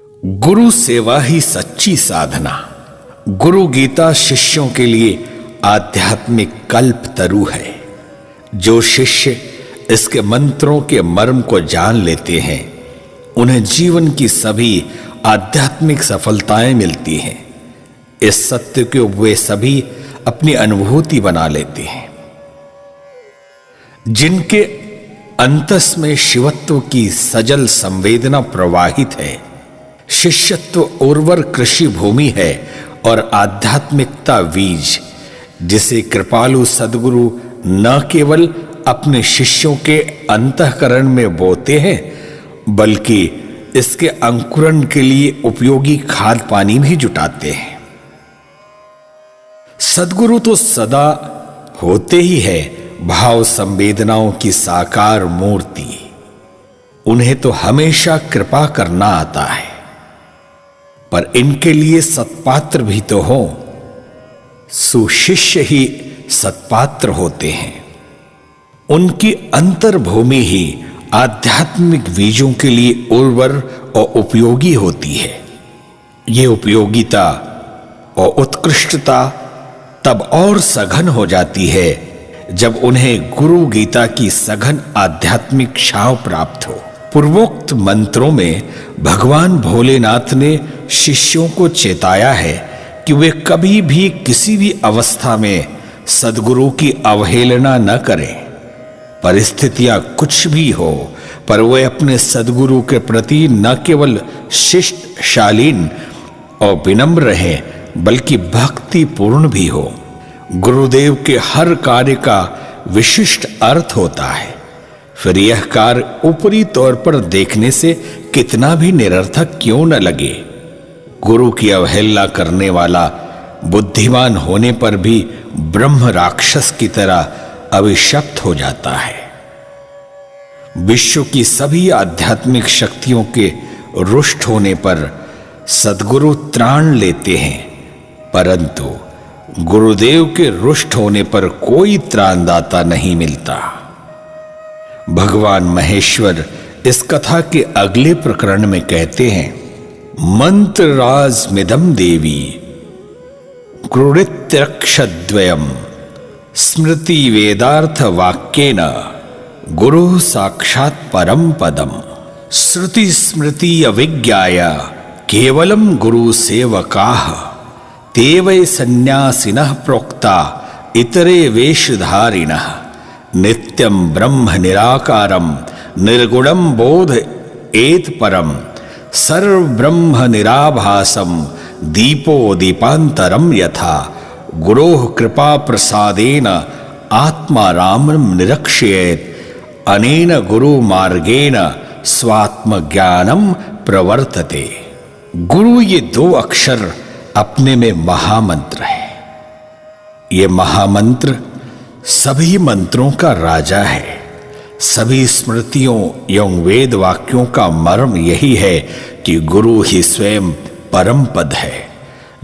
गुरु सेवा ही सच्ची साधना। गुरु गीता शिष्यों के लिए आध्यात्मिक कल्प तरु है। जो शिष्य इसके मंत्रों के मर्म को जान लेते हैं, उन्हें जीवन की सभी आध्यात्मिक सफलताएं मिलती हैं। इस सत्य को वे सभी अपनी अनुभूति बना लेते हैं। जिनके अंतस में शिवत्व की सजल संवेदना प्रवाहित है, शिष्यत्व उर्वर कृषि भूमि है और आध्यात्मिकता बीज, जिसे कृपालु सद्गुरु न केवल अपने शिष्यों के अंतःकरण में बोते हैं, बल्कि इसके अंकुरण के लिए उपयोगी खाद पानी भी जुटाते हैं। सद्गुरु तो सदा होते ही है भाव संवेदनाओं की साकार मूर्ति। उन्हें तो हमेशा कृपा करना आता है, पर इनके लिए सत्पात्र भी तो हो। सुशिष्य ही सत्पात्र होते हैं। उनकी अंतर्भूमि ही आध्यात्मिक बीजों के लिए उर्वर और उपयोगी होती है। ये उपयोगिता और उत्कृष्टता तब और सघन हो जाती है जब उन्हें गुरु गीता की सघन आध्यात्मिक छांव प्राप्त हो। पूर्वोक्त मंत्रों में भगवान भोलेनाथ ने शिष्यों को चेताया है कि वे कभी भी किसी भी अवस्था में सद्गुरु की अवहेलना न करें। परिस्थितियां कुछ भी हो, पर वे अपने सद्गुरु के प्रति न केवल शिष्ट शालीन और विनम्र रहें, बल्कि भक्तिपूर्ण भी हो। गुरुदेव के हर कार्य का विशिष्ट अर्थ होता है। फिर यह कार्य ऊपरी तौर पर देखने से कितना भी निरर्थक क्यों न लगे, गुरु की अवहेलना करने वाला बुद्धिमान होने पर भी ब्रह्म राक्षस की तरह अभिशप्त हो जाता है। विश्व की सभी आध्यात्मिक शक्तियों के रुष्ट होने पर सद्गुरु त्राण लेते हैं, परंतु गुरुदेव के रुष्ट होने पर कोई त्राणदाता नहीं मिलता। भगवान महेश्वर इस कथा के अगले प्रकरण में कहते हैं, मंत्र राज मिदम देवी गुरुरित्यक्षद्वयम् स्मृति वेदार्थ वाक्येन गुरु साक्षात् परम पदम। श्रुति स्मृति अविज्ञाय केवलम गुरु सेवकाः ते वै सन्यासिनः प्रोक्ता इतरे वेशधारिणः नित्यं ब्रह्म निराकारं निर्गुणं बोध एत परम सर्व ब्रह्म निराभासं दीपो दीपांतरम यथा गुरोः कृपा प्रसादेन आत्मा रामं निरक्ष्येत अनेन गुरु मार्गेण स्वात्म ज्ञानम प्रवर्तते। गुरु ये दो अक्षर अपने में महामंत्र है। ये महामंत्र सभी मंत्रों का राजा है। सभी स्मृतियों एवं वेद वाक्यों का मर्म यही है कि गुरु ही स्वयं परम पद है।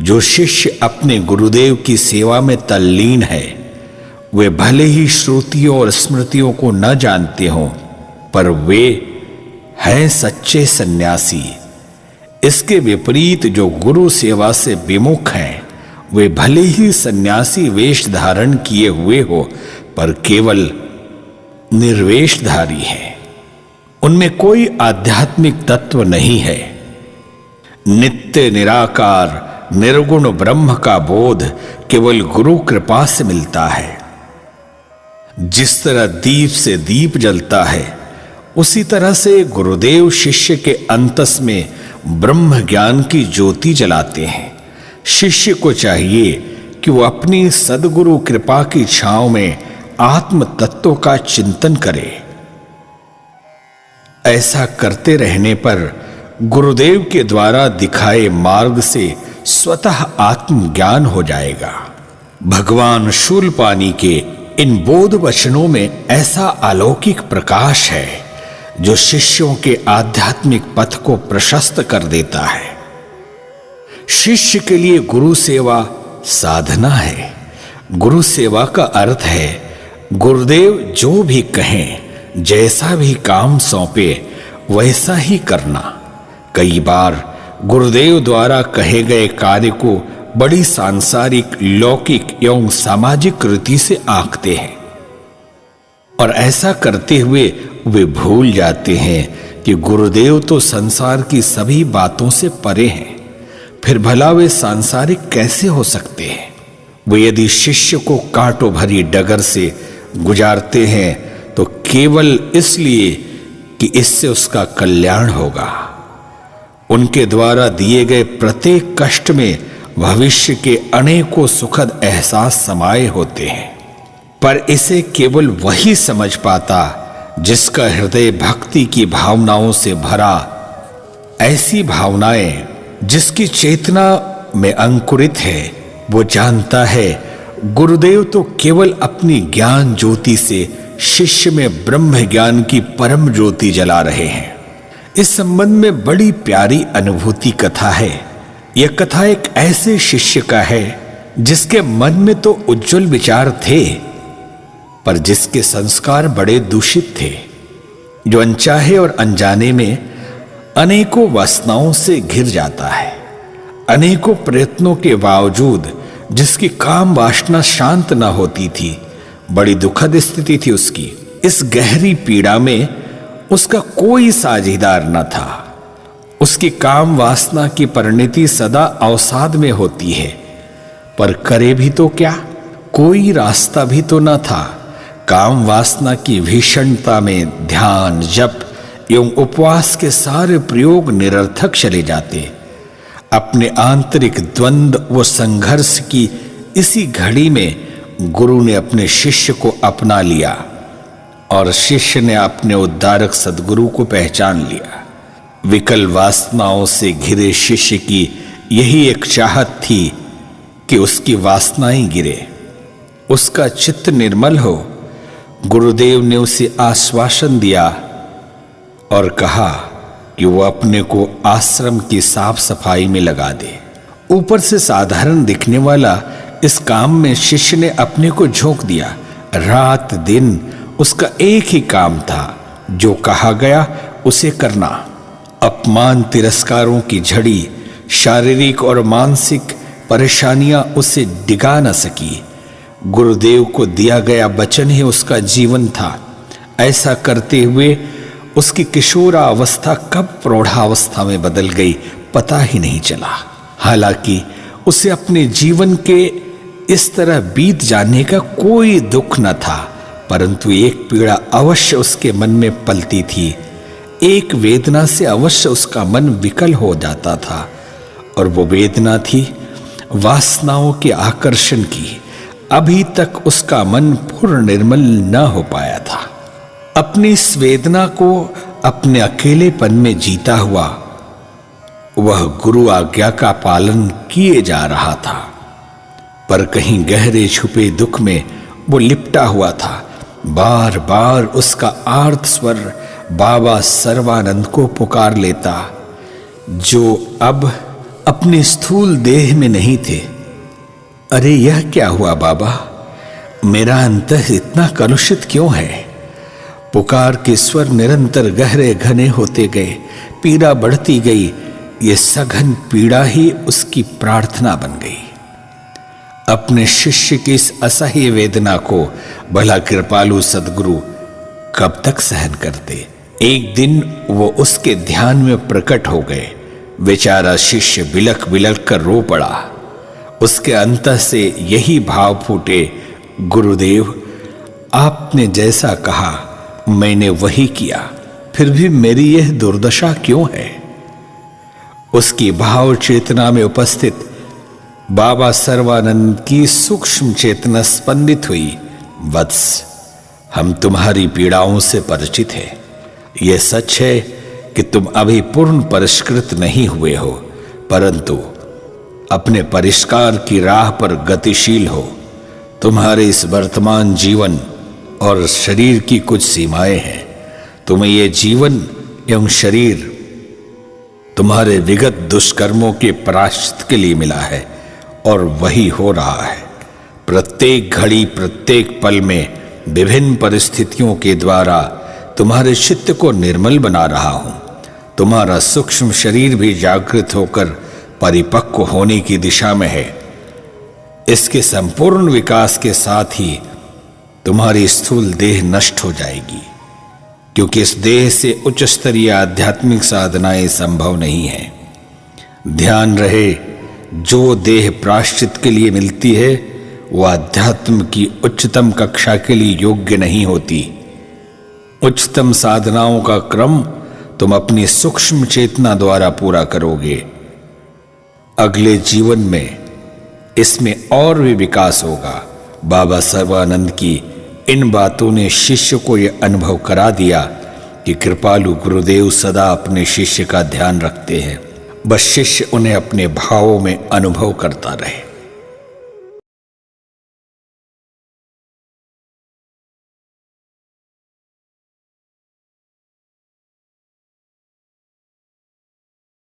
जो शिष्य अपने गुरुदेव की सेवा में तल्लीन है, वे भले ही श्रुतियों और स्मृतियों को न जानते हों, पर वे हैं सच्चे सन्यासी। इसके विपरीत जो गुरु सेवा से विमुख हैं, वे भले ही सन्यासी वेश धारण किए हुए हो, पर केवल निर्वेशधारी हैं। उनमें कोई आध्यात्मिक तत्व नहीं है। नित्य निराकार निर्गुण ब्रह्म का बोध केवल गुरु कृपा से मिलता है। जिस तरह दीप से दीप जलता है, उसी तरह से गुरुदेव शिष्य के अंतस में ब्रह्म ज्ञान की ज्योति जलाते हैं। शिष्य को चाहिए कि वो अपनी सद्गुरु कृपा की छांव में आत्म तत्व का चिंतन करे। ऐसा करते रहने पर गुरुदेव के द्वारा दिखाए मार्ग से स्वतः आत्मज्ञान हो जाएगा। भगवान शूलपाणी के इन बोध वचनों में ऐसा अलौकिक प्रकाश है जो शिष्यों के आध्यात्मिक पथ को प्रशस्त कर देता है। शिष्य के लिए गुरु सेवा साधना है। गुरु सेवा का अर्थ है गुरुदेव जो भी कहें, जैसा भी काम सौंपे, वैसा ही करना। कई बार गुरुदेव द्वारा कहे गए कार्य को बड़ी सांसारिक, लौकिक एवं सामाजिक रीति से आंकते हैं और ऐसा करते हुए वे भूल जाते हैं कि गुरुदेव तो संसार की सभी बातों से परे हैं। फिर भला वे सांसारिक कैसे हो सकते हैं? वे यदि शिष्य को कांटों भरी डगर से गुजारते हैं तो केवल इसलिए कि इससे उसका कल्याण होगा। उनके द्वारा दिए गए प्रत्येक कष्ट में भविष्य के अनेकों सुखद एहसास समाये होते हैं, पर इसे केवल वही समझ पाता जिसका हृदय भक्ति की भावनाओं से भरा। ऐसी भावनाएं जिसकी चेतना में अंकुरित है, वो जानता है गुरुदेव तो केवल अपनी ज्ञान ज्योति से शिष्य में ब्रह्म ज्ञान की परम ज्योति जला रहे हैं। इस संबंध में बड़ी प्यारी अनुभूति कथा है। यह कथा एक ऐसे शिष्य का है जिसके मन में तो उज्जवल विचार थे, पर जिसके संस्कार बड़े दूषित थे, जो अनचाहे और अनजाने में अनेकों वासनाओं से घिर जाता है। अनेकों प्रयत्नों के बावजूद जिसकी काम वासना शांत न होती थी, बड़ी दुखद स्थिति थी उसकी। इस गहरी पीड़ा में उसका कोई साझीदार न था। उसकी काम वासना की परिणति सदा अवसाद में होती है, पर करे भी तो क्या? कोई रास्ता भी तो न था। काम वासना की भीषणता में ध्यान, जप एवं उपवास के सारे प्रयोग निरर्थक चले जाते। अपने आंतरिक द्वंद्व व संघर्ष की इसी घड़ी में गुरु ने अपने शिष्य को अपना लिया और शिष्य ने अपने उद्धारक सद्गुरु को पहचान लिया। विकल वासनाओं से घिरे शिष्य की यही एक चाहत थी कि उसकी वासनाएं गिरे, उसका चित्त निर्मल हो। गुरुदेव ने उसे आश्वासन दिया और कहा कि वो अपने को आश्रम की साफ सफाई में लगा दे। ऊपर से साधारण दिखने वाला इस काम में शिष्य ने अपने को झोंक दिया। रात दिन उसका एक ही काम था, जो कहा गया उसे करना। अपमान तिरस्कारों की झड़ी, शारीरिक और मानसिक परेशानियां उसे डिगा न सकी। गुरुदेव को दिया गया वचन ही उसका जीवन था। ऐसा करते हुए उसकी किशोरावस्था कब प्रौढ़ावस्था में बदल गई पता ही नहीं चला। हालांकि उसे अपने जीवन के इस तरह बीत जाने का कोई दुख न था, परंतु एक पीड़ा अवश्य उसके मन में पलती थी। एक वेदना से अवश्य उसका मन विकल हो जाता था, और वो वेदना थी वासनाओं के आकर्षण की। अभी तक उसका मन पूर्ण निर्मल न हो पाया था। अपनी इस वेदना को अपने अकेलेपन में जीता हुआ वह गुरु आज्ञा का पालन किए जा रहा था, पर कहीं गहरे छुपे दुख में वो लिपटा हुआ था। बार बार उसका आर्त स्वर बाबा सर्वानंद को पुकार लेता, जो अब अपने स्थूल देह में नहीं थे। अरे यह क्या हुआ बाबा? मेरा अंतः इतना कलुषित क्यों है? पुकार के स्वर निरंतर गहरे घने होते गए, पीड़ा बढ़ती गई। ये सघन पीड़ा ही उसकी प्रार्थना बन गई। अपने शिष्य की इस असह्य वेदना को भला कृपालु सद्गुरु कब तक सहन करते? एक दिन वो उसके ध्यान में प्रकट हो गए। बेचारा शिष्य बिलख बिलख कर रो पड़ा। उसके अंतः से यही भाव फूटे, गुरुदेव आपने जैसा कहा मैंने वही किया, फिर भी मेरी यह दुर्दशा क्यों है? उसकी भाव चेतना में उपस्थित बाबा सर्वानंद की सूक्ष्म चेतना स्पंदित हुई। वत्स, हम तुम्हारी पीड़ाओं से परिचित हैं। यह सच है कि तुम अभी पूर्ण परिष्कृत नहीं हुए हो, परंतु अपने परिष्कार की राह पर गतिशील हो। तुम्हारे इस वर्तमान जीवन और शरीर की कुछ सीमाएं हैं। तुम्हें यह जीवन एवं शरीर तुम्हारे विगत दुष्कर्मों के प्रायश्चित के लिए मिला है, और वही हो रहा है। प्रत्येक घड़ी, प्रत्येक पल में विभिन्न परिस्थितियों के द्वारा तुम्हारे चित्त को निर्मल बना रहा हूं। तुम्हारा सूक्ष्म शरीर भी जागृत होकर परिपक्व होने की दिशा में है। इसके संपूर्ण विकास के साथ ही तुम्हारी स्थूल देह नष्ट हो जाएगी, क्योंकि इस देह से उच्च स्तरीय आध्यात्मिक साधनाएं संभव नहीं है। ध्यान रहे, जो देह प्रायश्चित के लिए मिलती है वो अध्यात्म की उच्चतम कक्षा के लिए योग्य नहीं होती। उच्चतम साधनाओं का क्रम तुम अपनी सूक्ष्म चेतना द्वारा पूरा करोगे। अगले जीवन में इसमें और भी विकास होगा। बाबा सर्वानंद की इन बातों ने शिष्य को यह अनुभव करा दिया कि कृपालु गुरुदेव सदा अपने शिष्य का ध्यान रखते हैं। बस शिष्य उन्हें अपने भावों में अनुभव करता रहे।